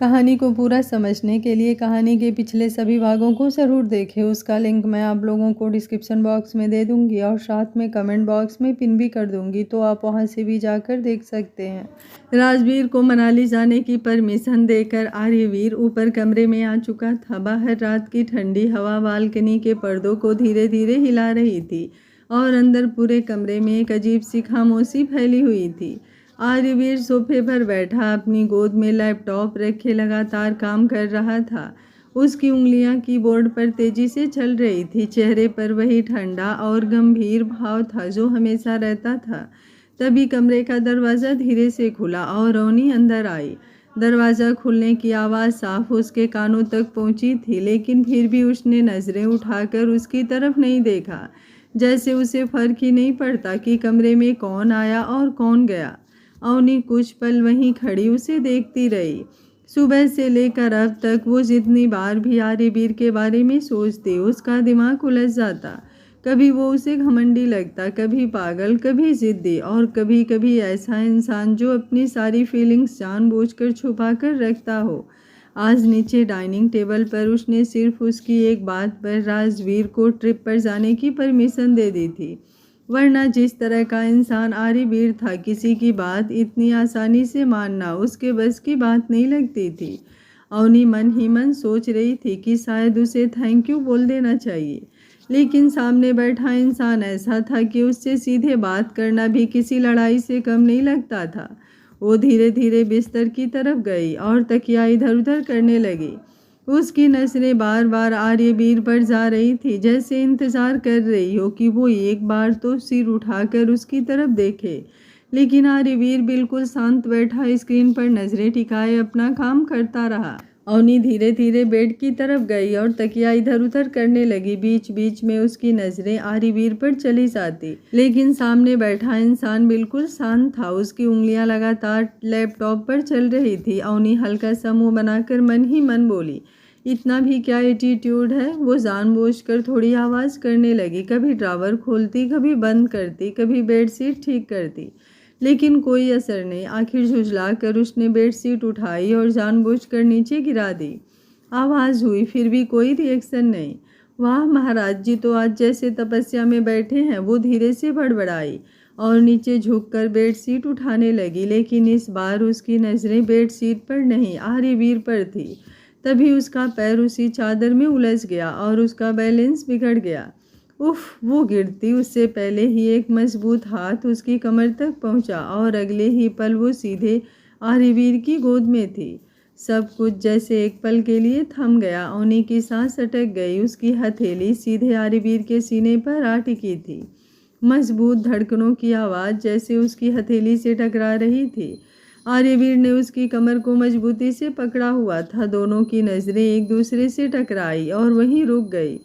कहानी को पूरा समझने के लिए कहानी के पिछले सभी भागों को ज़रूर देखें। उसका लिंक मैं आप लोगों को डिस्क्रिप्शन बॉक्स में दे दूंगी और साथ में कमेंट बॉक्स में पिन भी कर दूंगी, तो आप वहां से भी जाकर देख सकते हैं। राजवीर को मनाली जाने की परमिशन देकर आर्यवीर ऊपर कमरे में आ चुका था। बाहर रात की ठंडी हवा बालकनी के पर्दों को धीरे धीरे हिला रही थी और अंदर पूरे कमरे में एक अजीब सी खामोशी फैली हुई थी। आर्यवीर सोफे पर बैठा अपनी गोद में लैपटॉप रखे लगातार काम कर रहा था। उसकी उंगलियां कीबोर्ड पर तेजी से चल रही थी। चेहरे पर वही ठंडा और गंभीर भाव था जो हमेशा रहता था। तभी कमरे का दरवाज़ा धीरे से खुला और रोनी अंदर आई। दरवाज़ा खुलने की आवाज़ साफ उसके कानों तक पहुंची थी, लेकिन फिर भी उसने नज़रें उठाकर उसकी तरफ नहीं देखा, जैसे उसे फर्क ही नहीं पड़ता कि कमरे में कौन आया और कौन गया। अवनी कुछ पल वहीं खड़ी उसे देखती रही। सुबह से लेकर अब तक वो जितनी बार भी आर्यवीर के बारे में सोचती, उसका दिमाग उलझ जाता। कभी वो उसे घमंडी लगता, कभी पागल, कभी जिद्दी और कभी कभी ऐसा इंसान जो अपनी सारी फीलिंग्स जानबूझकर छुपा कर रखता हो। आज नीचे डाइनिंग टेबल पर उसने सिर्फ उसकी एक बात पर राजवीर को ट्रिप पर जाने की परमिशन दे दी थी, वरना जिस तरह का इंसान आर्यवीर था, किसी की बात इतनी आसानी से मानना उसके बस की बात नहीं लगती थी। अवनी मन ही मन सोच रही थी कि शायद उसे थैंक यू बोल देना चाहिए, लेकिन सामने बैठा इंसान ऐसा था कि उससे सीधे बात करना भी किसी लड़ाई से कम नहीं लगता था। वो धीरे धीरे बिस्तर की तरफ गई और तकिया इधर उधर करने लगी। उसकी नज़रें बार बार आर्यवीर पर जा रही थी, जैसे इंतज़ार कर रही हो कि वो एक बार तो सिर उठाकर उसकी तरफ देखे। लेकिन आर्यवीर बिल्कुल शांत बैठा स्क्रीन पर नज़रें टिकाए अपना काम करता रहा। अवनी धीरे धीरे बेड की तरफ गई और तकिया इधर उधर करने लगी। बीच बीच में उसकी नज़रें आर्यवीर पर चली जाती, लेकिन सामने बैठा इंसान बिल्कुल शांत था। उसकी उंगलियां लगातार लैपटॉप पर चल रही थी। अवनी हल्का सा मुंह बनाकर मन ही मन बोली, इतना भी क्या एटीट्यूड है। वो जानबूझकर थोड़ी आवाज़ करने लगी, कभी ड्रावर खोलती, कभी बंद करती, कभी बेडशीट ठीक करती, लेकिन कोई असर नहीं। आखिर झुंझला कर उसने बेडशीट उठाई और जानबूझकर नीचे गिरा दी। आवाज़ हुई, फिर भी कोई रिएक्शन नहीं। वाह महाराज जी तो आज जैसे तपस्या में बैठे हैं। वो धीरे से बड़बड़ाई और नीचे झुककर बेडशीट उठाने लगी, लेकिन इस बार उसकी नज़रें बेडशीट पर नहीं आर्यवीर पर थी। तभी उसका पैर उसी चादर में उलझ गया और उसका बैलेंस बिगड़ गया। उफ! वो गिरती उससे पहले ही एक मजबूत हाथ उसकी कमर तक पहुंचा और अगले ही पल वो सीधे आर्यवीर की गोद में थी। सब कुछ जैसे एक पल के लिए थम गया। अवनी की सांस अटक गई। उसकी हथेली सीधे आर्यवीर के सीने पर आ टिकी थी। मजबूत धड़कनों की आवाज़ जैसे उसकी हथेली से टकरा रही थी। आर्यवीर ने उसकी कमर को मजबूती से पकड़ा हुआ था। दोनों की नज़रें एक दूसरे से टकराई और वहीं रुक गई।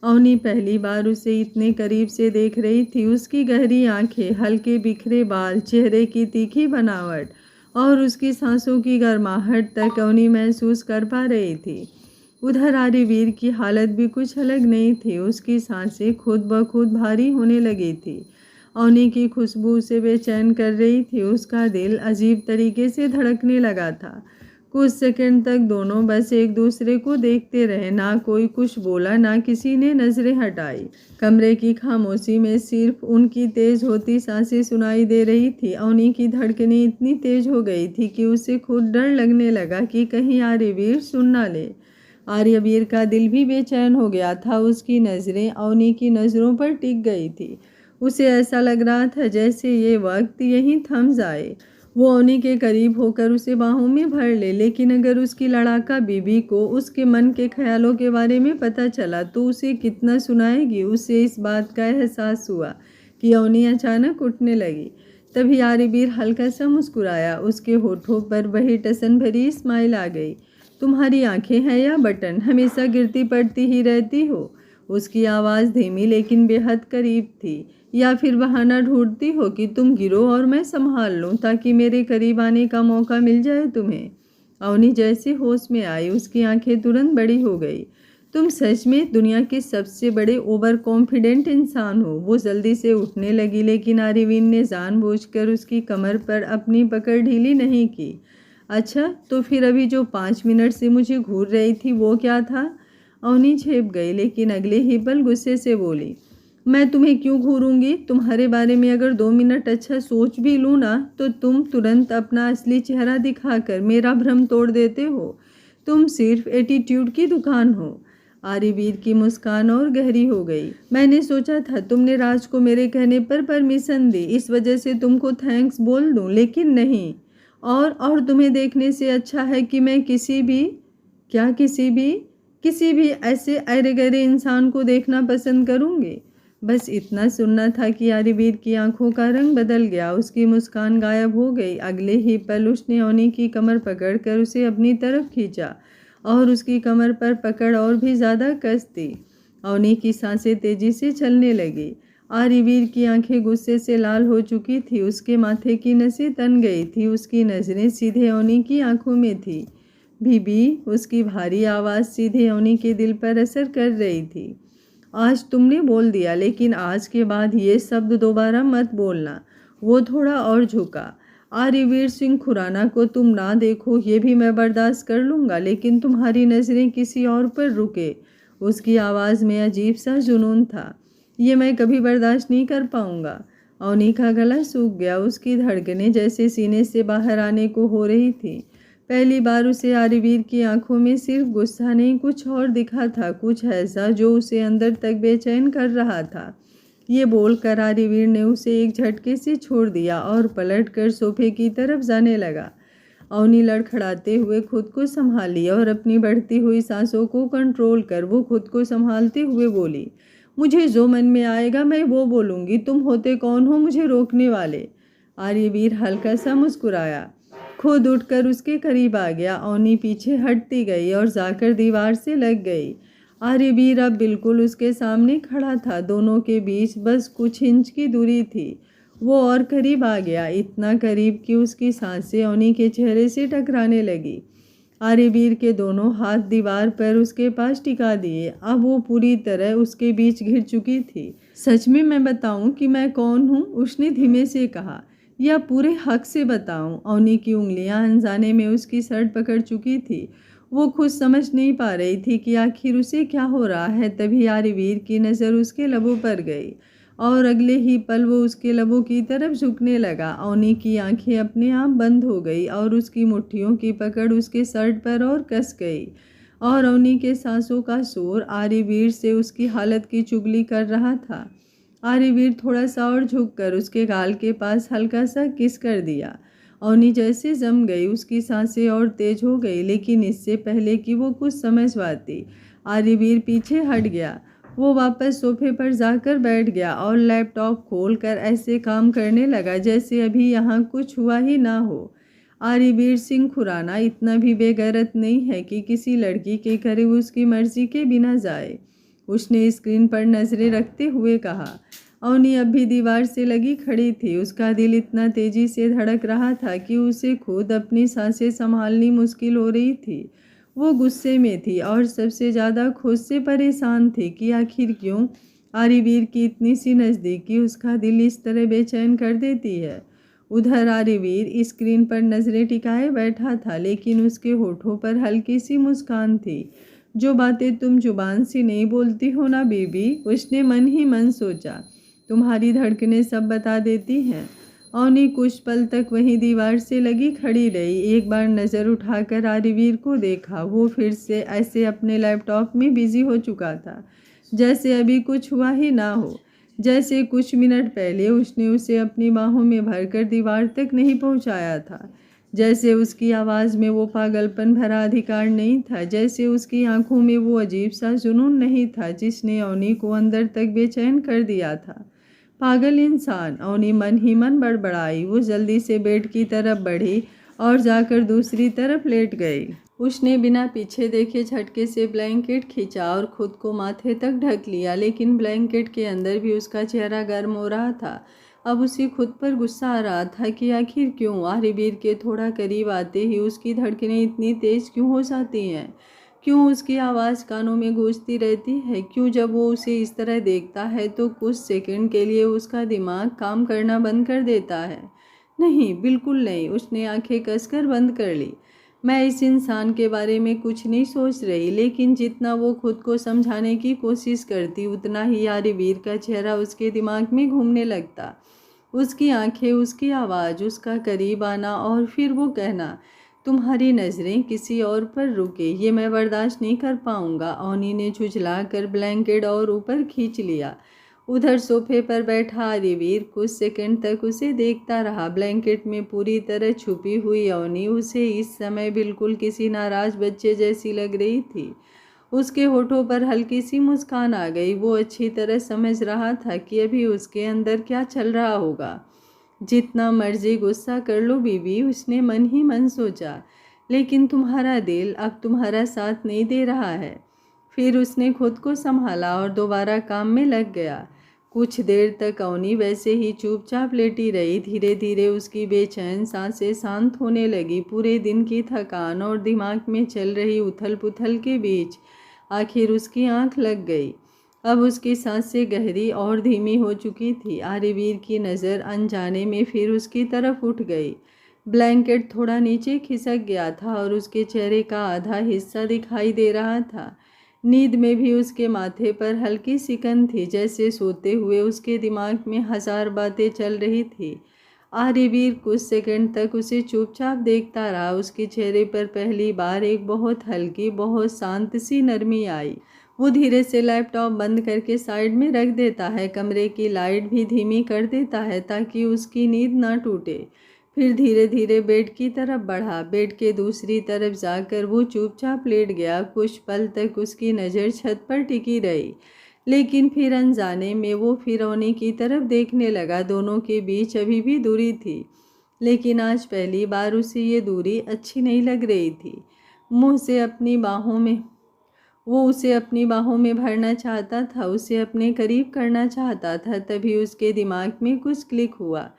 अवनी पहली बार उसे इतने करीब से देख रही थी। उसकी गहरी आंखें, हल्के बिखरे बाल, चेहरे की तीखी बनावट और उसकी सांसों की गर्माहट तक अवनी महसूस कर पा रही थी। उधर आर्यवीर की हालत भी कुछ अलग नहीं थी। उसकी सांसें खुद ब खुद भारी होने लगी थी। अवनी की खुशबू उसे बेचैन कर रही थी। उसका दिल अजीब तरीके से धड़कने लगा था। कुछ सेकंड तक दोनों बस एक दूसरे को देखते रहे। ना कोई कुछ बोला, ना किसी ने नजरें हटाई। कमरे की खामोशी में सिर्फ उनकी तेज होती सांसें सुनाई दे रही थी। अवनी की धड़कनें इतनी तेज हो गई थी कि उसे खुद डर लगने लगा कि कहीं आर्यवीर सुन ना ले। आर्यवीर का दिल भी बेचैन हो गया था। उसकी नज़रें अवनी की नज़रों पर टिक गई थी। उसे ऐसा लग रहा था जैसे ये वक्त यहीं थम जाए। वो अवनी के करीब होकर उसे बाहों में भर ले, लेकिन अगर उसकी लड़ाका बीबी को उसके मन के ख्यालों के बारे में पता चला तो उसे कितना सुनाएगी। उसे इस बात का एहसास हुआ कि अवनी अचानक उठने लगी। तभी आर्यवीर हल्का सा मुस्कुराया। उसके होठों पर वही टसन भरी स्माइल आ गई। तुम्हारी आंखें हैं या बटन, हमेशा गिरती पड़ती ही रहती हो। उसकी आवाज़ धीमी लेकिन बेहद करीब थी। या फिर बहाना ढूंढती हो कि तुम गिरो और मैं संभाल लूं ताकि मेरे करीब आने का मौका मिल जाए तुम्हें। अवनी जैसे होश में आई, उसकी आंखें तुरंत बड़ी हो गई। तुम सच में दुनिया के सबसे बड़े ओवर कॉन्फिडेंट इंसान हो। वो जल्दी से उठने लगी, लेकिन आर्यवीर ने जानबूझकर उसकी कमर पर अपनी पकड़ ढीली नहीं की। अच्छा, तो फिर अभी जो 5 मिनट से मुझे घूर रही थी वो क्या था? अवनी झेप गई, लेकिन अगले ही पल गुस्से से बोली, मैं तुम्हें क्यों घूरूंगी? तुम्हारे बारे में अगर 2 मिनट अच्छा सोच भी लूँ ना, तो तुम तुरंत अपना असली चेहरा दिखाकर मेरा भ्रम तोड़ देते हो। तुम सिर्फ एटीट्यूड की दुकान हो। आर्यवीर की मुस्कान और गहरी हो गई। मैंने सोचा था तुमने राज को मेरे कहने पर परमिशन दी, इस वजह से तुमको थैंक्स बोल दूं, लेकिन नहीं। और तुम्हें देखने से अच्छा है कि मैं किसी भी ऐसे अरे गहरे इंसान को देखना पसंद करूंगी। बस इतना सुनना था कि आर्यवीर की आंखों का रंग बदल गया, उसकी मुस्कान गायब हो गई। अगले ही पल उसने अवनी की कमर पकड़कर उसे अपनी तरफ खींचा और उसकी कमर पर पकड़ और भी ज़्यादा कस दी। अवनी की सांसें तेजी से चलने लगी। आर्यवीर की आंखें गुस्से से लाल हो चुकी थी, उसके माथे की नसें तन गई थी, उसकी नज़रें सीधे अवनी की आंखों में थी। बीबी, उसकी भारी आवाज़ सीधे अवनी के दिल पर असर कर रही थी। आज तुमने बोल दिया, लेकिन आज के बाद ये शब्द दोबारा मत बोलना। वो थोड़ा और झुका। आर्यवीर सिंह खुराना को तुम ना देखो ये भी मैं बर्दाश्त कर लूँगा, लेकिन तुम्हारी नज़रें किसी और पर रुके। उसकी आवाज़ में अजीब सा जुनून था। ये मैं कभी बर्दाश्त नहीं कर पाऊँगा। अवनी का गला सूख गया, उसकी धड़कनें जैसे सीने से बाहर आने को हो रही थी। पहली बार उसे आर्यवीर की आंखों में सिर्फ गुस्सा नहीं, कुछ और दिखा था, कुछ ऐसा जो उसे अंदर तक बेचैन कर रहा था। ये बोलकर आर्यवीर ने उसे एक झटके से छोड़ दिया और पलटकर सोफे की तरफ जाने लगा। अवनी लड़खड़ाते हुए खुद को संभाली और अपनी बढ़ती हुई सांसों को कंट्रोल कर वो खुद को संभालते हुए बोली, मुझे जो मन में आएगा मैं वो बोलूँगी। तुम होते कौन हो मुझे रोकने वाले? आर्यवीर हल्का सा मुस्कुराया, खुद उठकर उसके करीब आ गया। अवनी पीछे हटती गई और जाकर दीवार से लग गई। आर्यवीर अब बिल्कुल उसके सामने खड़ा था, दोनों के बीच बस कुछ इंच की दूरी थी। वो और करीब आ गया, इतना करीब कि उसकी सांसें अवनी के चेहरे से टकराने लगी। आर्यवीर के दोनों हाथ दीवार पर उसके पास टिका दिए। अब वो पूरी तरह उसके बीच घिर चुकी थी। सच में मैं बताऊं कि मैं कौन हूं? उसने धीमे से कहा। या पूरे हक से बताऊं? अवनी की उंगलियां अनजाने में उसकी शर्ट पकड़ चुकी थी। वो खुद समझ नहीं पा रही थी कि आखिर उसे क्या हो रहा है। तभी आर्यवीर की नज़र उसके लबों पर गई और अगले ही पल वो उसके लबों की तरफ झुकने लगा। अवनी की आंखें अपने आप बंद हो गई और उसकी मुट्ठियों की पकड़ उसके शर्ट पर और कस गई। और अवनी के सांसों का शोर आर्यवीर से उसकी हालत की चुगली कर रहा था। आर्यवीर थोड़ा सा और झुककर उसके गाल के पास हल्का सा किस कर दिया। अवनी जैसे जम गई, उसकी सांसें और तेज हो गई, लेकिन इससे पहले कि वो कुछ समझ पाती आर्यवीर पीछे हट गया। वो वापस सोफे पर जाकर बैठ गया और लैपटॉप खोलकर ऐसे काम करने लगा जैसे अभी यहाँ कुछ हुआ ही ना हो। आर्यवीर सिंह खुराना इतना भी बेगैरत नहीं है कि किसी लड़की के करीब उसकी मर्जी के बिना जाए। उसने स्क्रीन पर नजरें रखते हुए कहा। अवनी अब भी दीवार से लगी खड़ी थी, उसका दिल इतना तेजी से धड़क रहा था कि उसे खुद अपनी सांसें संभालनी मुश्किल हो रही थी। वो गुस्से में थी और सबसे ज़्यादा खुद से परेशान थी कि आखिर क्यों आर्यवीर की इतनी सी नज़दीकी उसका दिल इस तरह बेचैन कर देती है। उधर आर्यवीर स्क्रीन पर नज़रें टिकाए बैठा था, लेकिन उसके होठों पर हल्की सी मुस्कान थी। जो बातें तुम जुबान से नहीं बोलती हो ना बीबी, उसने मन ही मन सोचा, तुम्हारी धड़कनें सब बता देती हैं। अवनी कुछ पल तक वहीं दीवार से लगी खड़ी रही। एक बार नज़र उठाकर आर्यवीर को देखा। वो फिर से ऐसे अपने लैपटॉप में बिजी हो चुका था जैसे अभी कुछ हुआ ही ना हो, जैसे कुछ मिनट पहले उसने उसे अपनी बाहों में भरकर दीवार तक नहीं पहुंचाया था, जैसे उसकी आवाज़ में वो पागलपन भरा अधिकार नहीं था, जैसे उसकी आंखों में वो अजीब सा जुनून नहीं था जिसने अवनी को अंदर तक बेचैन कर दिया था। पागल इंसान, अवनी मन ही मन बड़बड़ाई। वो जल्दी से बेड की तरफ बढ़ी और जाकर दूसरी तरफ लेट गई। उसने बिना पीछे देखे झटके से ब्लैंकेट खींचा और खुद को माथे तक ढक लिया, लेकिन ब्लैंकेट के अंदर भी उसका चेहरा गर्म हो रहा था। अब उसे खुद पर गुस्सा आ रहा था कि आखिर क्यों आर्यवीर के थोड़ा करीब आते ही उसकी धड़कनें इतनी तेज क्यों हो जाती हैं? क्यों उसकी आवाज़ कानों में गूंजती रहती है? क्यों जब वो उसे इस तरह देखता है तो कुछ सेकंड के लिए उसका दिमाग काम करना बंद कर देता है? नहीं, बिल्कुल नहीं। उसने आंखें कसकर बंद कर ली। मैं इस इंसान के बारे में कुछ नहीं सोच रही, लेकिन जितना वो खुद को समझाने की कोशिश करती उतना ही यारीवीर का चेहरा उसके दिमाग में घूमने लगता। उसकी आंखें, उसकी आवाज़, उसका करीब आना और फिर वो कहना, तुम्हारी नज़रें किसी और पर रुके, ये मैं बर्दाश्त नहीं कर पाऊंगा। ओनी ने झुझला कर ब्लैंकेट और ऊपर खींच लिया। उधर सोफे पर बैठा आदिवीर कुछ सेकंड तक उसे देखता रहा। ब्लैंकेट में पूरी तरह छुपी हुई ओनी उसे इस समय बिल्कुल किसी नाराज बच्चे जैसी लग रही थी। उसके होठों पर हल्की सी मुस्कान आ गई। वो अच्छी तरह समझ रहा था कि अभी उसके अंदर क्या चल रहा होगा। जितना मर्जी गुस्सा कर लो बीबी, उसने मन ही मन सोचा, लेकिन तुम्हारा दिल अब तुम्हारा साथ नहीं दे रहा है। फिर उसने खुद को संभाला और दोबारा काम में लग गया। कुछ देर तक अवनी वैसे ही चुपचाप लेटी रही। धीरे धीरे उसकी बेचैन सांसें शांत होने लगी। पूरे दिन की थकान और दिमाग में चल रही उथल पुथल के बीच आखिर उसकी आंख लग गई। अब उसकी सांसें गहरी और धीमी हो चुकी थी। आर्यवीर की नज़र अनजाने में फिर उसकी तरफ उठ गई। ब्लैंकेट थोड़ा नीचे खिसक गया था और उसके चेहरे का आधा हिस्सा दिखाई दे रहा था। नींद में भी उसके माथे पर हल्की सिकन थी, जैसे सोते हुए उसके दिमाग में हजार बातें चल रही थी। आर्यवीर कुछ सेकंड तक उसे चुपचाप देखता रहा। उसके चेहरे पर पहली बार एक बहुत हल्की, बहुत शांत सी नरमी आई। वो धीरे से लैपटॉप बंद करके साइड में रख देता है, कमरे की लाइट भी धीमी कर देता है ताकि उसकी नींद ना टूटे। फिर धीरे धीरे बेड की तरफ बढ़ा। बेड के दूसरी तरफ जाकर वो चुपचाप लेट गया। कुछ पल तक उसकी नज़र छत पर टिकी रही, लेकिन फिर अनजाने में वो फिरौनी की तरफ देखने लगा। दोनों के बीच अभी भी दूरी थी, लेकिन आज पहली बार उसे ये दूरी अच्छी नहीं लग रही थी। मुंह से अपनी बाहों में वो उसे अपनी बाहों में भरना चाहता था, उसे अपने करीब करना चाहता था। तभी उसके दिमाग में कुछ क्लिक हुआ।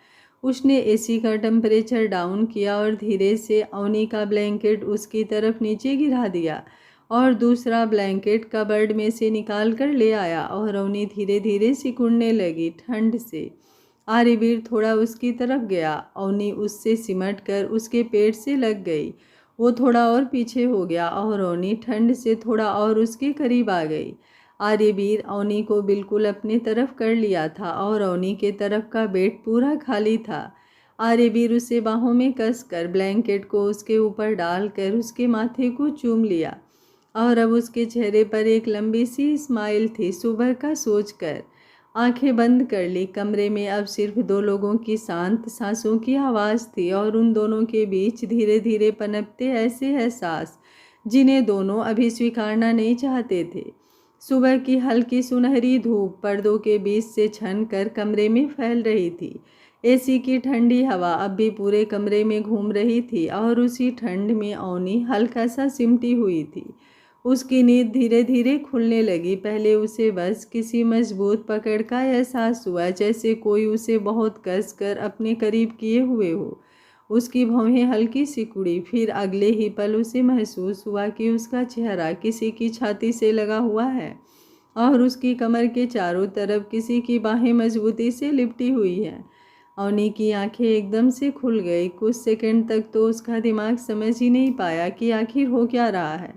उसने एसी का टेम्परेचर डाउन किया और धीरे से अवनी का ब्लैंकेट उसकी तरफ नीचे गिरा दिया और दूसरा ब्लैंकेट कबर्ड में से निकाल कर ले आया और अवनी धीरे धीरे सिकुड़ने लगी ठंड से। आर्यवीर थोड़ा उसकी तरफ गया। अवनी उससे सिमट कर उसके पेट से लग गई। वो थोड़ा और पीछे हो गया और अवनी ठंड से थोड़ा और उसके करीब आ गई। आर्यवीर अवनी को बिल्कुल अपनी तरफ कर लिया था और अवनी के तरफ का बेड पूरा खाली था। आर्यवीर उसे बाहों में कसकर ब्लैंकेट को उसके ऊपर डालकर उसके माथे को चूम लिया और अब उसके चेहरे पर एक लंबी सी स्माइल थी। सुबह का सोचकर आंखें बंद कर ली। कमरे में अब सिर्फ दो लोगों की शांत सांसों की आवाज़ थी और उन दोनों के बीच धीरे धीरे पनपते ऐसे एहसास जिन्हें दोनों अभी स्वीकारना नहीं चाहते थे। सुबह की हल्की सुनहरी धूप पर्दों के बीच से छन कर कमरे में फैल रही थी। एसी की ठंडी हवा अब भी पूरे कमरे में घूम रही थी और उसी ठंड में अवनी हल्का सा सिमटी हुई थी। उसकी नींद धीरे धीरे खुलने लगी। पहले उसे बस किसी मजबूत पकड़ का एहसास हुआ, जैसे कोई उसे बहुत कस कर अपने करीब किए हुए हो। उसकी भौहें हल्की सिकुड़ी। फिर अगले ही पल उसे महसूस हुआ कि उसका चेहरा किसी की छाती से लगा हुआ है और उसकी कमर के चारों तरफ किसी की बाहें मजबूती से लिपटी हुई है। अवनी की आंखें एकदम से खुल गई। कुछ सेकंड तक तो उसका दिमाग समझ ही नहीं पाया कि आखिर हो क्या रहा है।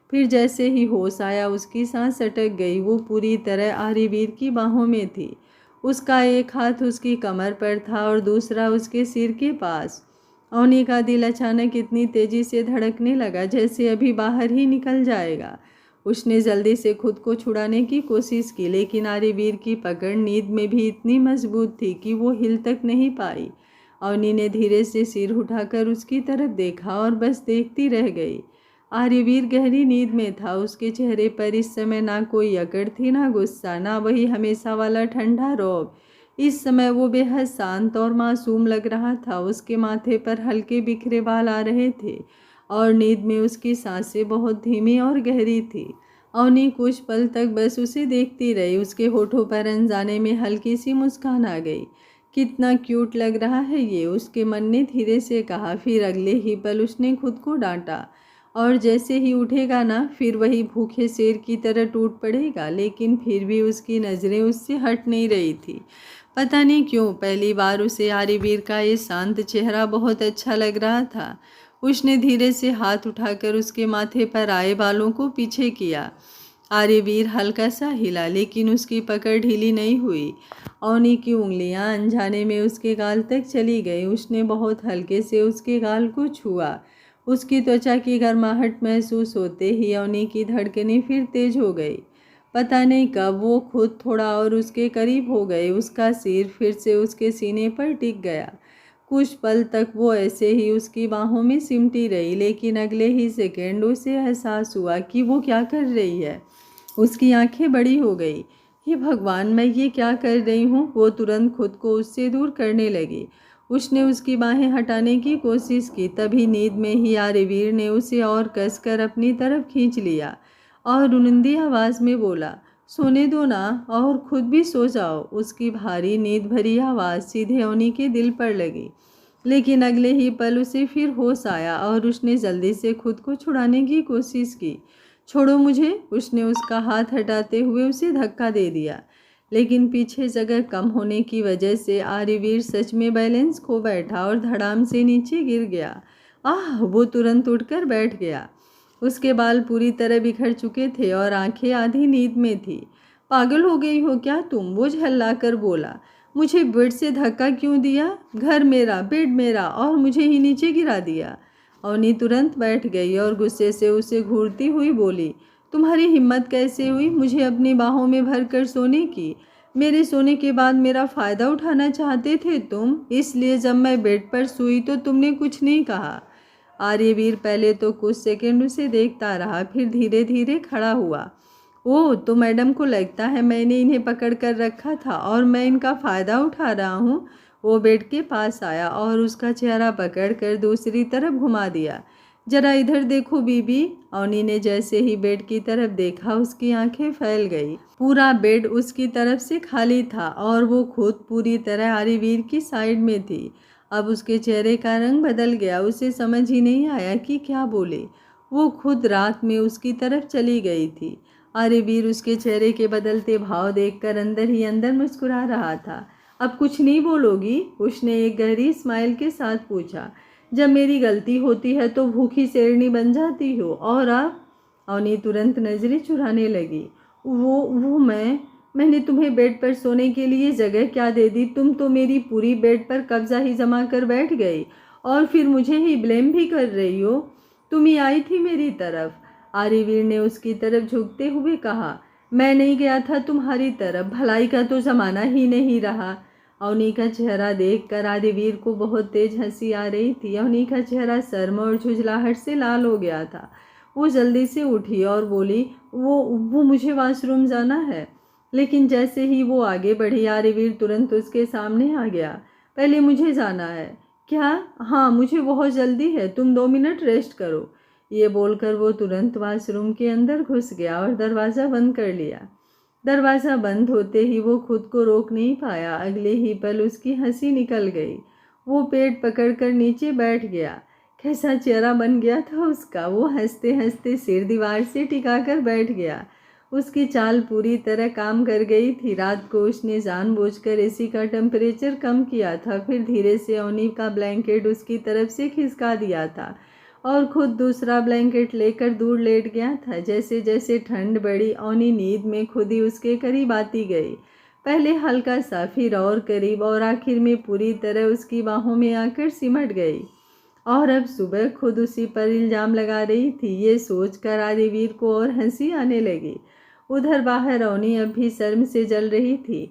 फिर जैसे ही होश आया उसकी सांस अटक गई। वो पूरी तरह आर्यवीर की बाहों में थी। उसका एक हाथ उसकी कमर पर था और दूसरा उसके सिर के पास। अवनी का दिल अचानक इतनी तेजी से धड़कने लगा जैसे अभी बाहर ही निकल जाएगा। उसने जल्दी से खुद को छुड़ाने की कोशिश की, लेकिन आर्यवीर की पकड़ नींद में भी इतनी मजबूत थी कि वो हिल तक नहीं पाई। अवनी ने धीरे से सिर उठाकर उसकी तरफ देखा और बस देखती रह गई। आर्यवीर गहरी नींद में था। उसके चेहरे पर इस समय ना कोई अकड़ थी, ना गुस्सा, ना वही हमेशा वाला ठंडा रौब। इस समय वो बेहद शांत और मासूम लग रहा था। उसके माथे पर हल्के बिखरे बाल आ रहे थे और नींद में उसकी सांसें बहुत धीमी और गहरी थी। अवनी कुछ पल तक बस उसे देखती रही। उसके होठों पर अनजाने में हल्की सी मुस्कान आ गई। कितना क्यूट लग रहा है ये, उसके मन ने धीरे से कहा। फिर अगले ही पल उसने खुद को डांटा और जैसे ही उठेगा ना फिर वही भूखे शेर की तरह टूट पड़ेगा। लेकिन फिर भी उसकी नज़रें उससे हट नहीं रही थी। पता नहीं क्यों पहली बार उसे आर्यवीर का ये शांत चेहरा बहुत अच्छा लग रहा था। उसने धीरे से हाथ उठाकर उसके माथे पर आए बालों को पीछे किया। आर्यवीर हल्का सा हिला लेकिन उसकी पकड़ ढीली नहीं हुई। अवनी की उंगलियां अनजाने में उसके गाल तक चली गई। उसने बहुत हल्के से उसके गाल को छुआ। उसकी त्वचा की गर्माहट महसूस होते ही अवनी की धड़कनें फिर तेज हो गई। पता नहीं कब वो खुद थोड़ा और उसके करीब हो गए। उसका सिर फिर से उसके सीने पर टिक गया। कुछ पल तक वो ऐसे ही उसकी बाहों में सिमटी रही, लेकिन अगले ही सेकंड उसे एहसास हुआ कि वो क्या कर रही है। उसकी आंखें बड़ी हो गई। हे भगवान, मैं ये क्या कर रही हूँ। वो तुरंत खुद को उससे दूर करने लगी। उसने उसकी बाहें हटाने की कोशिश की। तभी नींद में ही आर्यवीर ने उसे और कसकर अपनी तरफ खींच लिया और रुनिंदी आवाज़ में बोला, सोने दो ना और खुद भी सो जाओ। उसकी भारी नींद भरी आवाज़ सीधे अवनी के दिल पर लगी। लेकिन अगले ही पल उसे फिर होश आया और उसने जल्दी से खुद को छुड़ाने की कोशिश की। छोड़ो मुझे। उसने उसका हाथ हटाते हुए उसे धक्का दे दिया। लेकिन पीछे जगह कम होने की वजह से आर्यवीर सच में बैलेंस खो बैठा और धड़ाम से नीचे गिर गया। आह! वो तुरंत उठकर बैठ गया। उसके बाल पूरी तरह बिखर चुके थे और आंखें आधी नींद में थी। पागल हो गई हो क्या तुम? वो झल्लाकर बोला। मुझे बेड से धक्का क्यों दिया? घर मेरा, बेड मेरा और मुझे ही नीचे गिरा दिया। अवनी तुरंत बैठ गई और गुस्से से उसे घूरती हुई बोली, तुम्हारी हिम्मत कैसे हुई मुझे अपनी बाहों में भरकर सोने की? मेरे सोने के बाद मेरा फ़ायदा उठाना चाहते थे तुम, इसलिए जब मैं बेड पर सोई तो तुमने कुछ नहीं कहा। आर्यवीर पहले तो कुछ सेकंड उसे देखता रहा, फिर धीरे धीरे खड़ा हुआ। ओह, तो मैडम को लगता है मैंने इन्हें पकड़ कर रखा था और मैं इनका फ़ायदा उठा रहा हूँ। वो बेड के पास आया और उसका चेहरा पकड़कर दूसरी तरफ घुमा दिया। जरा इधर देखो बीबी। अवनी ने जैसे ही बेड की तरफ देखा उसकी आंखें फैल गई। पूरा बेड उसकी तरफ से खाली था और वो खुद पूरी तरह आर्यवीर की साइड में थी। अब उसके चेहरे का रंग बदल गया। उसे समझ ही नहीं आया कि क्या बोले। वो खुद रात में उसकी तरफ चली गई थी। आर्यवीर उसके चेहरे के बदलते भाव देखकर अंदर ही अंदर मुस्कुरा रहा था। अब कुछ नहीं बोलोगी? उसने एक गहरी स्माइल के साथ पूछा। जब मेरी गलती होती है तो भूखी शेरनी बन जाती हो और आप? अवनी तुरंत नजरें चुराने लगी। वो मैंने तुम्हें बेड पर सोने के लिए जगह क्या दे दी? तुम तो मेरी पूरी बेड पर कब्जा ही जमा कर बैठ गई और फिर मुझे ही ब्लेम भी कर रही हो। तुम ही आई थी मेरी तरफ। आर्यवीर ने उसकी तरफ झुकते हुए कहा। मैं नहीं गया था तुम्हारी तरफ, भलाई का तो जमाना ही नहीं रहा। अवनी का चेहरा देखकर आर्यवीर को बहुत तेज हंसी आ रही थी। अवनी का चेहरा शर्म और झुंझलाहट से लाल हो गया था। वो जल्दी से उठी और बोली, वो मुझे वॉशरूम जाना है। लेकिन जैसे ही वो आगे बढ़ी आर्यवीर तुरंत उसके सामने आ गया। पहले मुझे जाना है। क्या? हाँ, मुझे बहुत जल्दी है, तुम 2 मिनट रेस्ट करो। ये बोलकर वो तुरंत वॉशरूम के अंदर घुस गया और दरवाज़ा बंद कर लिया। दरवाज़ा बंद होते ही वो खुद को रोक नहीं पाया। अगले ही पल उसकी हंसी निकल गई। वो पेट पकड़कर नीचे बैठ गया। कैसा चेहरा बन गया था उसका। वो हंसते हंसते सिर दीवार से टिकाकर बैठ गया। उसकी चाल पूरी तरह काम कर गई थी। रात को उसने जानबूझकर एसी का टेम्परेचर कम किया था, फिर धीरे से अवनी का ब्लैंकेट उसकी तरफ से खिसका दिया था और खुद दूसरा ब्लैंकेट लेकर दूर लेट गया था। जैसे जैसे ठंड बढ़ी अवनी नींद में खुद ही उसके करीब आती गई। पहले हल्का सा, फिर और करीब और आखिर में पूरी तरह उसकी बाहों में आकर सिमट गई। और अब सुबह खुद उसी पर इल्ज़ाम लगा रही थी। ये सोचकर आर्यवीर को और हंसी आने लगी। उधर बाहर अवनी अब भी शर्म से जल रही थी।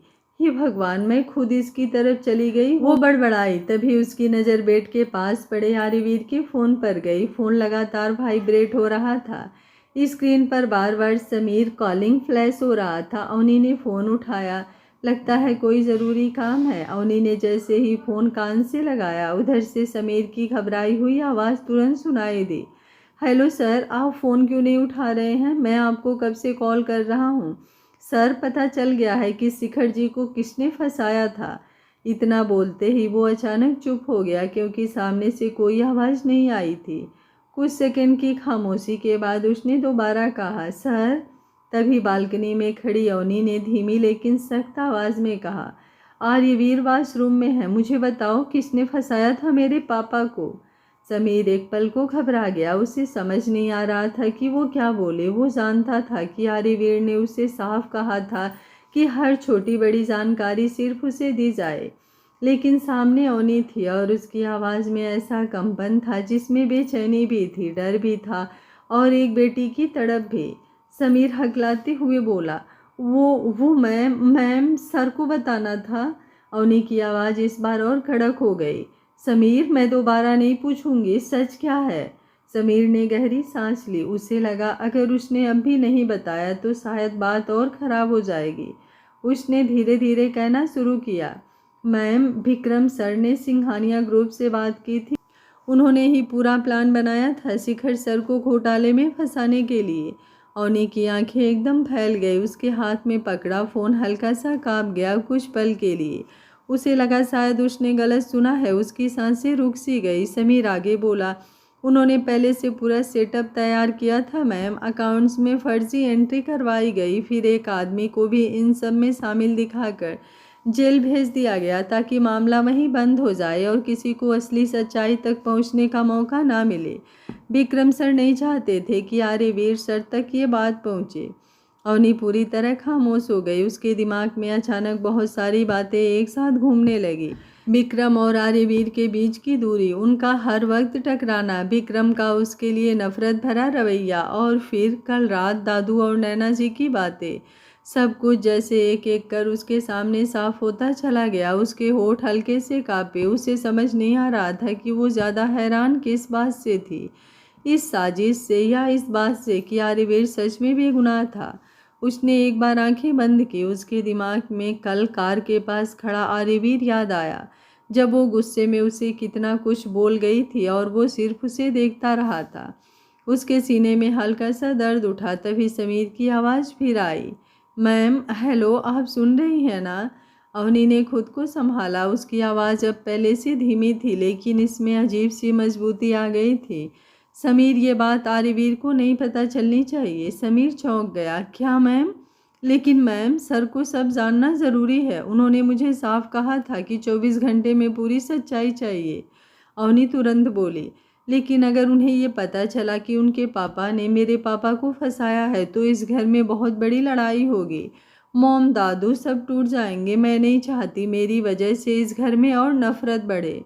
हे भगवान, मैं खुद इसकी तरफ चली गई। वो बड़बड़ाई। तभी उसकी नज़र बेड के पास पड़े आर्यवीर के फ़ोन पर गई। फ़ोन लगातार वाइब्रेट हो रहा था। स्क्रीन पर बार बार समीर कॉलिंग फ्लैश हो रहा था। अवनी ने फ़ोन उठाया। लगता है कोई ज़रूरी काम है। अवनी ने जैसे ही फ़ोन कान से लगाया, उधर से समीर की घबराई हुई आवाज़ तुरंत सुनाई दी। हेलो सर, आप फ़ोन क्यों नहीं उठा रहे हैं? मैं आपको कब से कॉल कर रहा हूँ। सर, पता चल गया है कि शिखर जी को किसने फंसाया था। इतना बोलते ही वो अचानक चुप हो गया क्योंकि सामने से कोई आवाज़ नहीं आई थी। कुछ सेकंड की खामोशी के बाद उसने दोबारा कहा, सर। तभी बालकनी में खड़ी अवनी ने धीमी लेकिन सख्त आवाज़ में कहा, आर्यवीर वॉशरूम में है, मुझे बताओ किसने फंसाया था मेरे पापा को। समीर एक पल को घबरा गया। उसे समझ नहीं आ रहा था कि वो क्या बोले। वो जानता था कि आर्यवीर ने उसे साफ कहा था कि हर छोटी बड़ी जानकारी सिर्फ उसे दी जाए, लेकिन सामने अवनी थी और उसकी आवाज़ में ऐसा कंपन था जिसमें बेचैनी भी थी, डर भी था और एक बेटी की तड़प भी। समीर हकलाते हुए बोला, वो मैम सर को बताना था। अवनी की आवाज़ इस बार और कड़क हो गई। समीर, मैं दोबारा नहीं पूछूंगी, सच क्या है। समीर ने गहरी सांस ली। उसे लगा अगर उसने अब भी नहीं बताया तो शायद बात और ख़राब हो जाएगी। उसने धीरे धीरे कहना शुरू किया, मैम, विक्रम सर ने सिंघानिया ग्रुप से बात की थी। उन्होंने ही पूरा प्लान बनाया था शिखर सर को घोटाले में फंसाने के लिए। अवनी की आंखें एकदम फैल गई। उसके हाथ में पकड़ा फ़ोन हल्का सा कांप गया कुछ पल के लिए। उसे लगा शायद उसने गलत सुना है। उसकी सांसें रुक सी गई। समीर आगे बोला, उन्होंने पहले से पूरा सेटअप तैयार किया था मैम। अकाउंट्स में फर्जी एंट्री करवाई गई, फिर एक आदमी को भी इन सब में शामिल दिखाकर जेल भेज दिया गया ताकि मामला वहीं बंद हो जाए और किसी को असली सच्चाई तक पहुंचने का मौका ना मिले। विक्रम सर नहीं चाहते थे कि आर्यवीर सर तक ये बात पहुंचे। अवनी पूरी तरह खामोश हो गई। उसके दिमाग में अचानक बहुत सारी बातें एक साथ घूमने लगी। विक्रम और आर्यवीर के बीच की दूरी, उनका हर वक्त टकराना, विक्रम का उसके लिए नफरत भरा रवैया और फिर कल रात दादू और नैना जी की बातें। सब कुछ जैसे एक एक कर उसके सामने साफ होता चला गया। उसके होठ हल्के से कांपे। उसे समझ नहीं आ रहा था कि वो ज़्यादा हैरान किस बात से थी, इस साजिश से या इस बात से कि आर्यवीर सच में बेगुनाह था। उसने एक बार आंखें बंद की। उसके दिमाग में कल कार के पास खड़ा आर्यवीर याद आया, जब वो गुस्से में उसे कितना कुछ बोल गई थी और वो सिर्फ उसे देखता रहा था। उसके सीने में हल्का सा दर्द उठा। तभी समीर की आवाज़ फिर आई, मैम, हेलो, आप सुन रही हैं ना। अवनी ने खुद को संभाला। उसकी आवाज़ अब पहले से धीमी थी, लेकिन इसमें अजीब सी मजबूती आ गई थी। समीर, ये बात आर्यवीर को नहीं पता चलनी चाहिए। समीर चौंक गया, क्या मैम? लेकिन मैम, सर को सब जानना ज़रूरी है। उन्होंने मुझे साफ कहा था कि 24 घंटे में पूरी सच्चाई चाहिए। अवनी तुरंत बोली, लेकिन अगर उन्हें ये पता चला कि उनके पापा ने मेरे पापा को फंसाया है तो इस घर में बहुत बड़ी लड़ाई होगी। मॉम, दादू सब टूट जाएंगे। मैं नहीं चाहती मेरी वजह से इस घर में और नफरत बढ़े।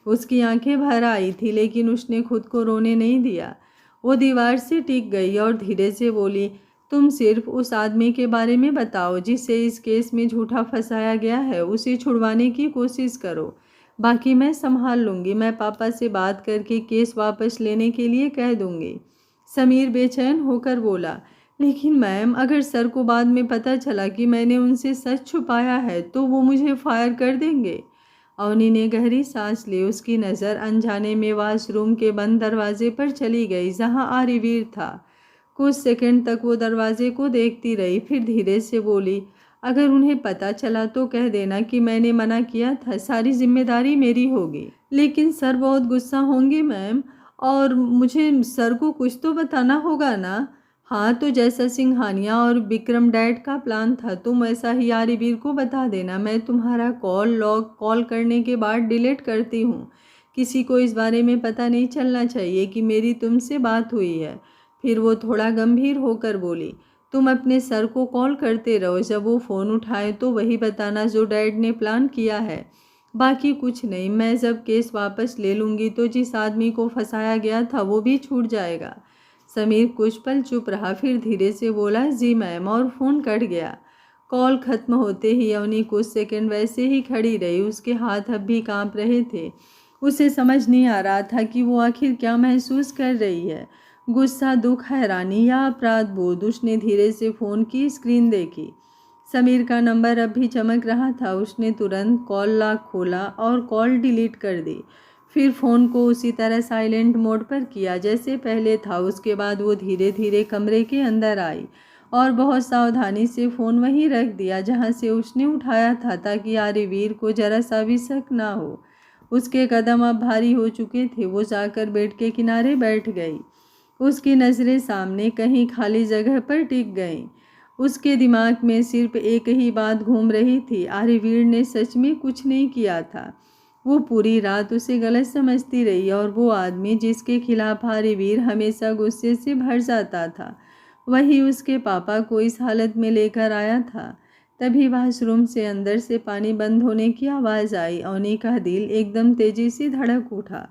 उसकी आंखें भर आई थी, लेकिन उसने खुद को रोने नहीं दिया। वो दीवार से टिक गई और धीरे से बोली, तुम सिर्फ उस आदमी के बारे में बताओ जिसे इस केस में झूठा फंसाया गया है। उसे छुड़वाने की कोशिश करो, बाकी मैं संभाल लूँगी। मैं पापा से बात करके केस वापस लेने के लिए कह दूँगी। समीर बेचैन होकर बोला, लेकिन मैम, अगर सर को बाद में पता चला कि मैंने उनसे सच छुपाया है तो वो मुझे फायर कर देंगे। अवनी ने गहरी सांस ली। उसकी नज़र अनजाने में वॉशरूम के बंद दरवाजे पर चली गई जहां आर्यवीर था। कुछ सेकंड तक वो दरवाजे को देखती रही, फिर धीरे से बोली, अगर उन्हें पता चला तो कह देना कि मैंने मना किया था। सारी जिम्मेदारी मेरी होगी। लेकिन सर बहुत गुस्सा होंगे मैम, और मुझे सर को कुछ तो बताना होगा ना। हाँ, तो जैसा सिंघानिया और विक्रम डैड का प्लान था तुम ऐसा ही आर्यवीर को बता देना। मैं तुम्हारा कॉल लॉग कॉल करने के बाद डिलीट करती हूँ। किसी को इस बारे में पता नहीं चलना चाहिए कि मेरी तुमसे बात हुई है। फिर वो थोड़ा गंभीर होकर बोली, तुम अपने सर को कॉल करते रहो। जब वो फ़ोन उठाए तो वही बताना जो डैड ने प्लान किया है, बाकी कुछ नहीं। मैं जब केस वापस ले लूँगी तो जिस आदमी को फंसाया गया था वो भी छूट जाएगा। समीर कुछ पल चुप रहा, फिर धीरे से बोला, जी मैम, और फ़ोन कट गया। कॉल खत्म होते ही अवनी कुछ सेकंड वैसे ही खड़ी रही। उसके हाथ अब भी कांप रहे थे। उसे समझ नहीं आ रहा था कि वो आखिर क्या महसूस कर रही है, गुस्सा, दुख, हैरानी या अपराध बोध। उसने धीरे से फ़ोन की स्क्रीन देखी। समीर का नंबर अब भी चमक रहा था। उसने तुरंत कॉल लॉग खोला और कॉल डिलीट कर दी। फिर फ़ोन को उसी तरह साइलेंट मोड पर किया जैसे पहले था। उसके बाद वो धीरे धीरे कमरे के अंदर आई और बहुत सावधानी से फ़ोन वहीं रख दिया जहां से उसने उठाया था, ताकि आर्यवीर को जरा सा भी शक ना हो। उसके कदम अब भारी हो चुके थे। वो जाकर बेड के किनारे बैठ गई। उसकी नज़रें सामने कहीं खाली जगह पर टिक गईं। उसके दिमाग में सिर्फ एक ही बात घूम रही थी, आर्यवीर ने सच में कुछ नहीं किया था। वो पूरी रात उसे गलत समझती रही और वो आदमी जिसके खिलाफ आर्यवीर हमेशा गुस्से से भर जाता था, वही उसके पापा को इस हालत में लेकर आया था। तभी वॉशरूम से अंदर से पानी बंद होने की आवाज़ आई। अवनी का दिल एकदम तेजी से धड़क उठा।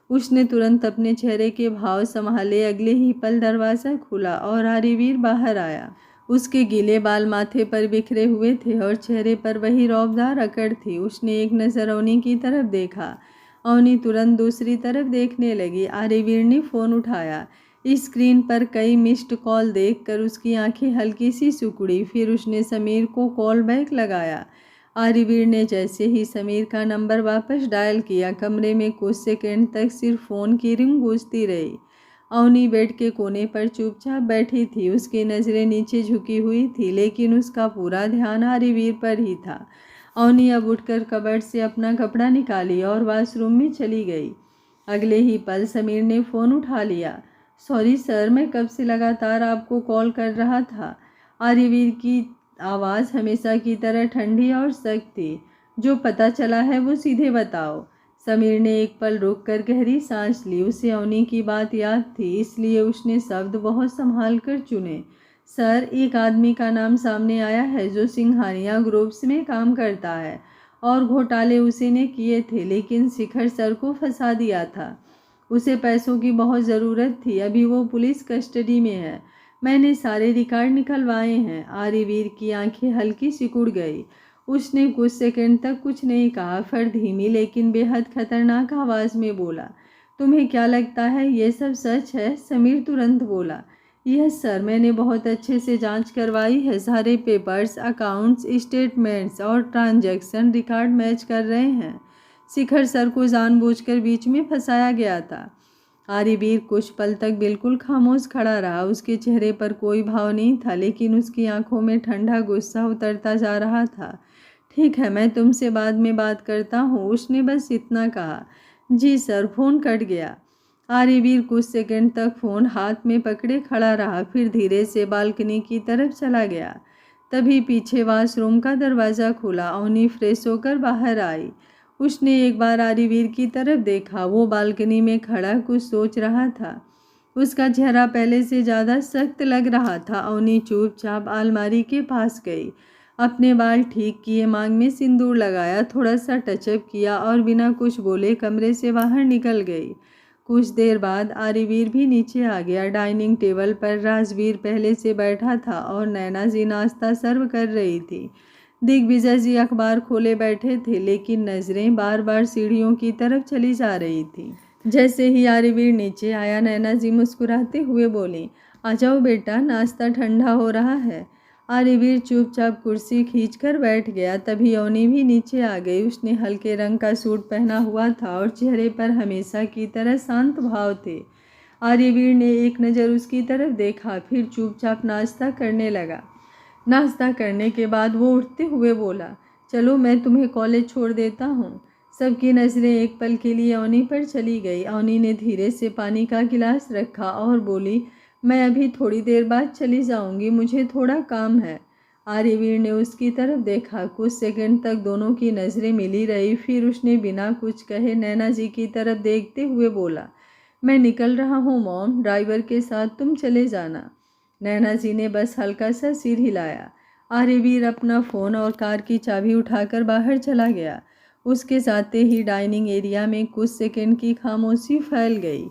उसने तुरंत अपने चेहरे के भाव संभाले। अगले ही पल दरवाज़ा खुला और आर्यवीर बाहर आया। उसके गीले बाल माथे पर बिखरे हुए थे और चेहरे पर वही रौबदार अकड़ थी। उसने एक नज़र अवनी की तरफ देखा। अवनी तुरंत दूसरी तरफ देखने लगी। आर्यवीर ने फ़ोन उठाया। स्क्रीन पर कई मिस्ड कॉल देखकर उसकी आंखें हल्की सी सिकुड़ी। फिर उसने समीर को कॉल बैक लगाया। आर्यवीर ने जैसे ही समीर का नंबर वापस डायल किया, कमरे में कुछ सेकंड तक सिर्फ फ़ोन की रिंग गूंजती रही। अवनी बेड के कोने पर चुपचाप बैठी थी। उसकी नज़रें नीचे झुकी हुई थी, लेकिन उसका पूरा ध्यान आर्यवीर पर ही था। अवनी अब उठकर कबर्ड से अपना कपड़ा निकाली और वॉशरूम में चली गई। अगले ही पल समीर ने फ़ोन उठा लिया। सॉरी सर, मैं कब से लगातार आपको कॉल कर रहा था। आर्यवीर की आवाज़ हमेशा की तरह ठंडी और सख्त थी। जो पता चला है वो सीधे बताओ। समीर ने एक पल रुककर गहरी सांस ली। उसे अवनी की बात याद थी, इसलिए उसने शब्द बहुत संभाल कर चुने। सर, एक आदमी का नाम सामने आया है जो सिंघानिया ग्रुप्स में काम करता है और घोटाले उसी ने किए थे, लेकिन शिखर सर को फंसा दिया था। उसे पैसों की बहुत ज़रूरत थी। अभी वो पुलिस कस्टडी में है। मैंने सारे रिकॉर्ड निकलवाए हैं। आर्यवीर की आंखें हल्की सिकुड़ गई। उसने कुछ सेकंड तक कुछ नहीं कहा, फिर धीमी लेकिन बेहद खतरनाक आवाज़ में बोला, तुम्हें क्या लगता है ये सब सच है? समीर तुरंत बोला, यस सर, मैंने बहुत अच्छे से जांच करवाई है। सारे पेपर्स, अकाउंट्स, स्टेटमेंट्स और ट्रांजैक्शन रिकॉर्ड मैच कर रहे हैं। शिखर सर को जानबूझकर बीच में फंसाया गया था। आर्यवीर कुछ पल तक बिल्कुल खामोश खड़ा रहा। उसके चेहरे पर कोई भाव नहीं था, लेकिन उसकी आंखों में ठंडा गुस्सा उतरता जा रहा था। ठीक है, मैं तुमसे बाद में बात करता हूँ, उसने बस इतना कहा। जी सर। फ़ोन कट गया। आर्यवीर कुछ सेकंड तक फ़ोन हाथ में पकड़े खड़ा रहा, फिर धीरे से बालकनी की तरफ चला गया। तभी पीछे वॉशरूम का दरवाज़ा खुला। अवनी फ्रेश होकर बाहर आई। उसने एक बार आर्यवीर की तरफ देखा। वो बालकनी में खड़ा कुछ सोच रहा था। उसका चेहरा पहले से ज़्यादा सख्त लग रहा था। अवनी चुपचाप अलमारी के पास गई, अपने बाल ठीक किए, मांग में सिंदूर लगाया, थोड़ा सा टचअप किया और बिना कुछ बोले कमरे से बाहर निकल गई। कुछ देर बाद आर्यवीर भी नीचे आ गया। डाइनिंग टेबल पर राजवीर पहले से बैठा था और नैना जी नाश्ता सर्व कर रही थी। दिग्विजय जी अखबार खोले बैठे थे, लेकिन नज़रें बार बार सीढ़ियों की तरफ चली जा रही थी। जैसे ही आर्यवीर नीचे आया, नैना जी मुस्कुराते हुए बोली, आ जाओ बेटा, नाश्ता ठंडा हो रहा है। आर्यवीर चुपचाप कुर्सी खींचकर बैठ गया। तभी अवनी भी नीचे आ गई। उसने हल्के रंग का सूट पहना हुआ था और चेहरे पर हमेशा की तरह शांत भाव थे। आर्यवीर ने एक नज़र उसकी तरफ देखा, फिर चुपचाप नाश्ता करने लगा। नाश्ता करने के बाद वो उठते हुए बोला, चलो मैं तुम्हें कॉलेज छोड़ देता हूँ। सबकी नज़रें एक पल के लिए अवनी पर चली गई। अवनी ने धीरे से पानी का गिलास रखा और बोली, मैं अभी थोड़ी देर बाद चली जाऊँगी, मुझे थोड़ा काम है। आर्यवीर ने उसकी तरफ देखा। कुछ सेकंड तक दोनों की नज़रें मिली रही। फिर उसने बिना कुछ कहे नैना जी की तरफ देखते हुए बोला, मैं निकल रहा हूँ मॉम, ड्राइवर के साथ तुम चले जाना। नैना जी ने बस हल्का सा सिर हिलाया। आर्यवीर अपना फ़ोन और कार की चाबी उठाकर बाहर चला गया। उसके जाते ही डाइनिंग एरिया में कुछ सेकंड की खामोशी फैल गई।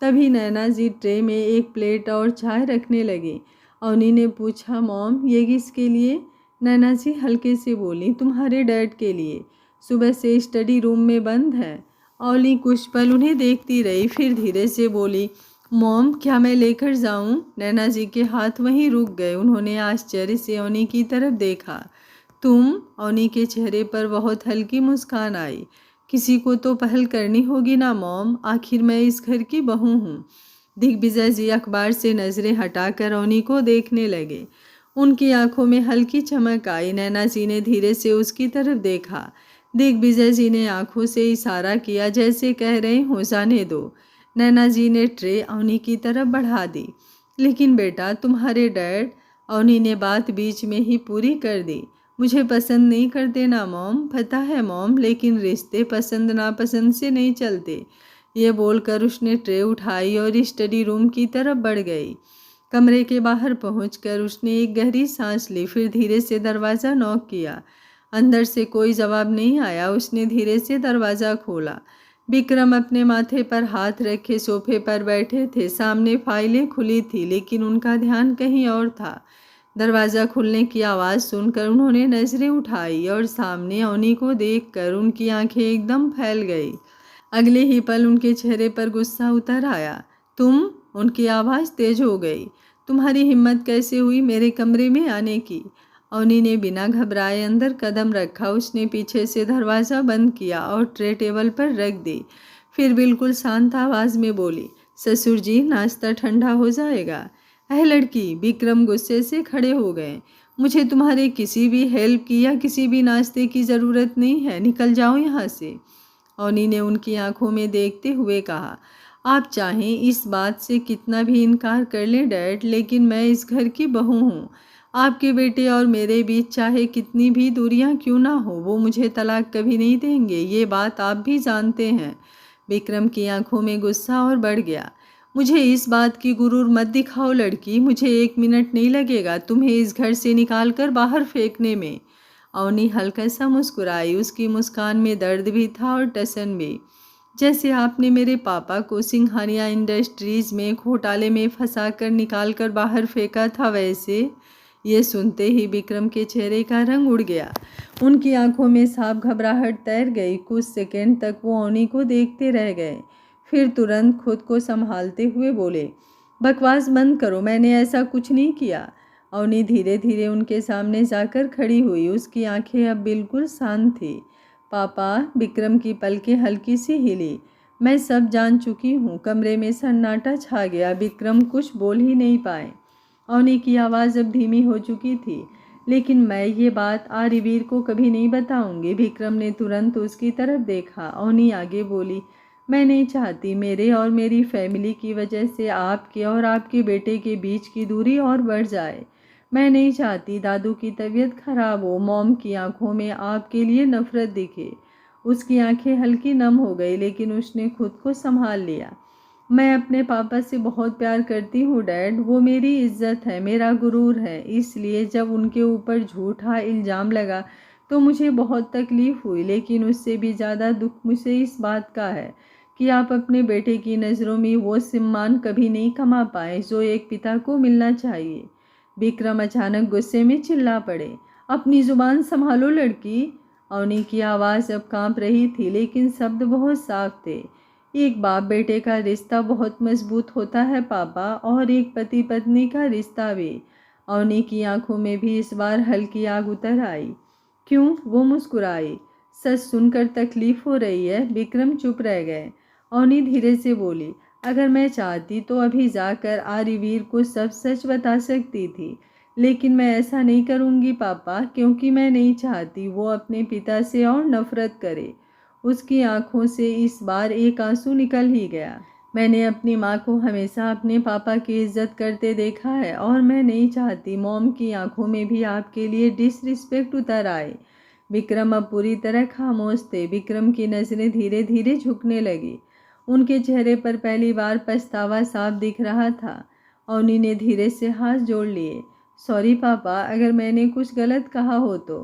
तभी नैना जी ट्रे में एक प्लेट और चाय रखने लगी। अवनी ने पूछा, मॉम ये किसके लिए? नैना जी हल्के से बोली, तुम्हारे डैड के लिए, सुबह से स्टडी रूम में बंद है। अवनी कुछ पल उन्हें देखती रही, फिर धीरे से बोली, मॉम क्या मैं लेकर जाऊं? नैना जी के हाथ वहीं रुक गए। उन्होंने आश्चर्य से अवनी की तरफ देखा। तुम? अवनी के चेहरे पर बहुत हल्की मुस्कान आई। किसी को तो पहल करनी होगी ना मॉम, आखिर मैं इस घर की बहू हूँ। दिग्विजय जी अखबार से नज़रें हटाकर अवनी को देखने लगे। उनकी आंखों में हल्की चमक आई। नैना जी ने धीरे से उसकी तरफ देखा। दिग्विजय जी ने आंखों से इशारा किया जैसे कह रहे हो जाने दो। नैना जी ने ट्रे अवनी की तरफ बढ़ा दी। लेकिन बेटा तुम्हारे डैड, अवनी ने बात बीच में ही पूरी कर दी। मुझे पसंद नहीं करते ना मॉम, पता है मॉम, लेकिन रिश्ते पसंद नापसंद से नहीं चलते। ये बोलकर उसने ट्रे उठाई और स्टडी रूम की तरफ बढ़ गई। कमरे के बाहर पहुंचकर उसने एक गहरी सांस ली, फिर धीरे से दरवाज़ा नॉक किया। अंदर से कोई जवाब नहीं आया। उसने धीरे से दरवाज़ा खोला। विक्रम अपने माथे पर हाथ रखे सोफे पर बैठे थे। सामने फाइलें खुली थी लेकिन उनका ध्यान कहीं और था। दरवाज़ा खुलने की आवाज़ सुनकर उन्होंने नज़रें उठाई और सामने अवनी को देखकर उनकी आंखें एकदम फैल गई। अगले ही पल उनके चेहरे पर गुस्सा उतर आया। तुम? उनकी आवाज़ तेज हो गई। तुम्हारी हिम्मत कैसे हुई मेरे कमरे में आने की? अवनी ने बिना घबराए अंदर कदम रखा। उसने पीछे से दरवाज़ा बंद किया और ट्रे टेबल पर रख दी। फिर बिल्कुल शांत आवाज़ में बोली, ससुर जी नाश्ता ठंडा हो जाएगा। लड़की, विक्रम गुस्से से खड़े हो गए। मुझे तुम्हारे किसी भी हेल्प की या किसी भी नाश्ते की ज़रूरत नहीं है, निकल जाओ यहाँ से। अवनी ने उनकी आंखों में देखते हुए कहा, आप चाहें इस बात से कितना भी इनकार कर लें डैड, लेकिन मैं इस घर की बहू हूँ। आपके बेटे और मेरे बीच चाहे कितनी भी दूरियां क्यों ना हो, वो मुझे तलाक कभी नहीं देंगे। ये बात आप भी जानते हैं। विक्रम की आंखों में गुस्सा और बढ़ गया। मुझे इस बात की गुरूर मत दिखाओ लड़की। मुझे 1 मिनट नहीं लगेगा तुम्हें इस घर से निकाल कर बाहर फेंकने में। अवनी हल्का सा मुस्कुराई। उसकी मुस्कान में दर्द भी था और टसन भी। जैसे आपने मेरे पापा को सिंघानिया इंडस्ट्रीज में घोटाले में फंसा कर निकाल कर बाहर फेंका था, वैसे। ये सुनते ही विक्रम के चेहरे का रंग उड़ गया। उनकी आंखों में साफ घबराहट तैर गई। कुछ सेकंड तक वो अवनी को देखते रह गए, फिर तुरंत खुद को संभालते हुए बोले, बकवास बंद करो, मैंने ऐसा कुछ नहीं किया। अवनी धीरे धीरे उनके सामने जाकर खड़ी हुई। उसकी आंखें अब बिल्कुल शांत थी। पापा, विक्रम की पलकें हल्की सी हिली। मैं सब जान चुकी हूँ। कमरे में सन्नाटा छा गया। विक्रम कुछ बोल ही नहीं पाए। अवनी की आवाज़ अब धीमी हो चुकी थी। लेकिन मैं ये बात आर्यवीर को कभी नहीं बताऊंगी। विक्रम ने तुरंत उसकी तरफ देखा। अवनी आगे बोली, मैं नहीं चाहती मेरे और मेरी फैमिली की वजह से आपके और आपके बेटे के बीच की दूरी और बढ़ जाए। मैं नहीं चाहती दादू की तबीयत खराब हो, मॉम की आंखों में आपके लिए नफरत दिखे। उसकी आंखें हल्की नम हो गई लेकिन उसने खुद को संभाल लिया। मैं अपने पापा से बहुत प्यार करती हूँ डैड। वो मेरी इज्जत है, मेरा गुरूर है। इसलिए जब उनके ऊपर झूठा इल्ज़ाम लगा तो मुझे बहुत तकलीफ़ हुई, लेकिन उससे भी ज़्यादा दुख मुझे इस बात का है कि आप अपने बेटे की नज़रों में वो सम्मान कभी नहीं कमा पाए जो एक पिता को मिलना चाहिए। विक्रम अचानक गुस्से में चिल्ला पड़े, अपनी ज़ुबान संभालो लड़की। अवनी की आवाज़ अब कांप रही थी लेकिन शब्द बहुत साफ थे। एक बाप बेटे का रिश्ता बहुत मजबूत होता है पापा, और एक पति पत्नी का रिश्ता भी। अवनी की आंखों में भी इस बार हल्की आग उतर आई। क्यों? वो मुस्कुराई। सच सुनकर तकलीफ हो रही है? विक्रम चुप रह गए। अवनी धीरे से बोली, अगर मैं चाहती तो अभी जाकर आर्यवीर को सब सच बता सकती थी, लेकिन मैं ऐसा नहीं करूँगी पापा, क्योंकि मैं नहीं चाहती वो अपने पिता से और नफरत करे। उसकी आंखों से इस बार एक आंसू निकल ही गया। मैंने अपनी माँ को हमेशा अपने पापा की इज्जत करते देखा है और मैं नहीं चाहती मॉम की आंखों में भी आपके लिए डिसरिस्पेक्ट उतर आए। विक्रम अब पूरी तरह खामोश थे। विक्रम की नज़रें धीरे धीरे झुकने लगी। उनके चेहरे पर पहली बार पछतावा साफ दिख रहा था। अवनी ने धीरे से हाथ जोड़ लिए। सॉरी पापा, अगर मैंने कुछ गलत कहा हो तो।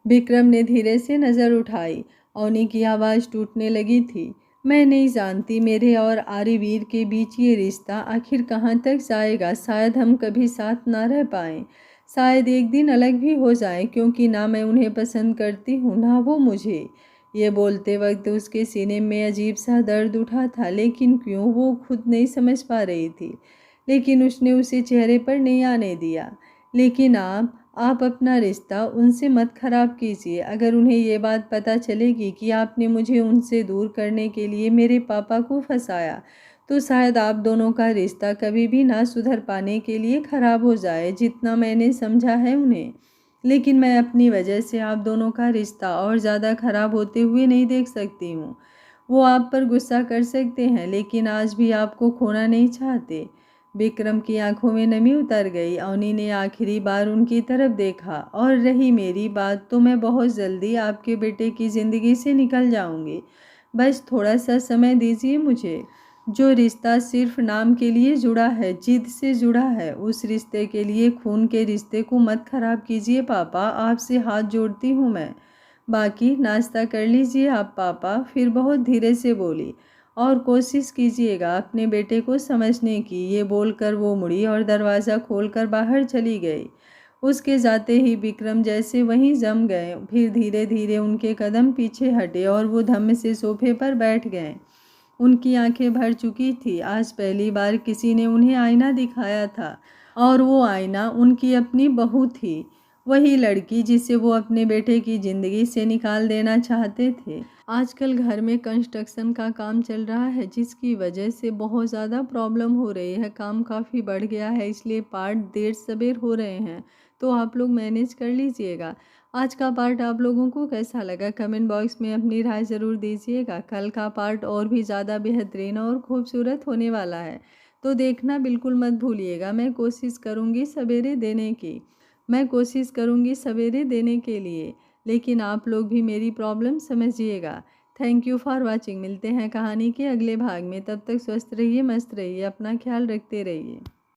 विक्रम ने धीरे से नज़र उठाई। अवनी की आवाज़ टूटने लगी थी। मैं नहीं जानती मेरे और आर्यवीर के बीच ये रिश्ता आखिर कहाँ तक जाएगा। शायद हम कभी साथ ना रह पाएँ। शायद एक दिन अलग भी हो जाएं, क्योंकि ना मैं उन्हें पसंद करती हूँ ना वो मुझे। ये बोलते वक्त उसके सीने में अजीब सा दर्द उठा था, लेकिन क्यों वो खुद नहीं समझ पा रही थी। लेकिन उसने उसे चेहरे पर नहीं आने दिया। लेकिन आप अपना रिश्ता उनसे मत खराब कीजिए। अगर उन्हें ये बात पता चलेगी कि आपने मुझे उनसे दूर करने के लिए मेरे पापा को फंसाया, तो शायद आप दोनों का रिश्ता कभी भी ना सुधर पाने के लिए खराब हो जाए, जितना मैंने समझा है उन्हें। लेकिन मैं अपनी वजह से आप दोनों का रिश्ता और ज़्यादा ख़राब होते हुए नहीं देख सकती हूँ। वो आप पर गुस्सा कर सकते हैं, लेकिन आज भी आपको खोना नहीं चाहते। विक्रम की आंखों में नमी उतर गई। अवनी ने आखिरी बार उनकी तरफ देखा। और रही मेरी बात, तो मैं बहुत जल्दी आपके बेटे की ज़िंदगी से निकल जाऊंगी। बस थोड़ा सा समय दीजिए मुझे। जो रिश्ता सिर्फ नाम के लिए जुड़ा है, जिद से जुड़ा है, उस रिश्ते के लिए खून के रिश्ते को मत खराब कीजिए पापा। आपसे हाथ जोड़ती हूँ मैं। बाकी नाश्ता कर लीजिए आप पापा। फिर बहुत धीरे से बोली, और कोशिश कीजिएगा अपने बेटे को समझने की। ये बोलकर वो मुड़ी और दरवाज़ा खोलकर बाहर चली गई। उसके जाते ही विक्रम जैसे वहीं जम गए। फिर धीरे धीरे उनके कदम पीछे हटे और वो धम्म से सोफे पर बैठ गए। उनकी आंखें भर चुकी थी। आज पहली बार किसी ने उन्हें आईना दिखाया था, और वो आईना उनकी अपनी बहू थी। वही लड़की जिसे वो अपने बेटे की ज़िंदगी से निकाल देना चाहते थे। आजकल घर में कंस्ट्रक्शन का काम चल रहा है, जिसकी वजह से बहुत ज़्यादा प्रॉब्लम हो रही है। काम काफ़ी बढ़ गया है, इसलिए पार्ट देर सबेर हो रहे हैं। तो आप लोग मैनेज कर लीजिएगा। आज का पार्ट आप लोगों को कैसा लगा, कमेंट बॉक्स में अपनी राय ज़रूर दीजिएगा। कल का पार्ट और भी ज़्यादा बेहतरीन और खूबसूरत होने वाला है, तो देखना बिल्कुल मत भूलिएगा। मैं कोशिश करूँगी सवेरे देने के लिए, लेकिन आप लोग भी मेरी प्रॉब्लम समझिएगा। Thank you for watching. मिलते हैं कहानी के अगले भाग में। तब तक स्वस्थ रहिए, मस्त रहिए, अपना ख्याल रखते रहिए।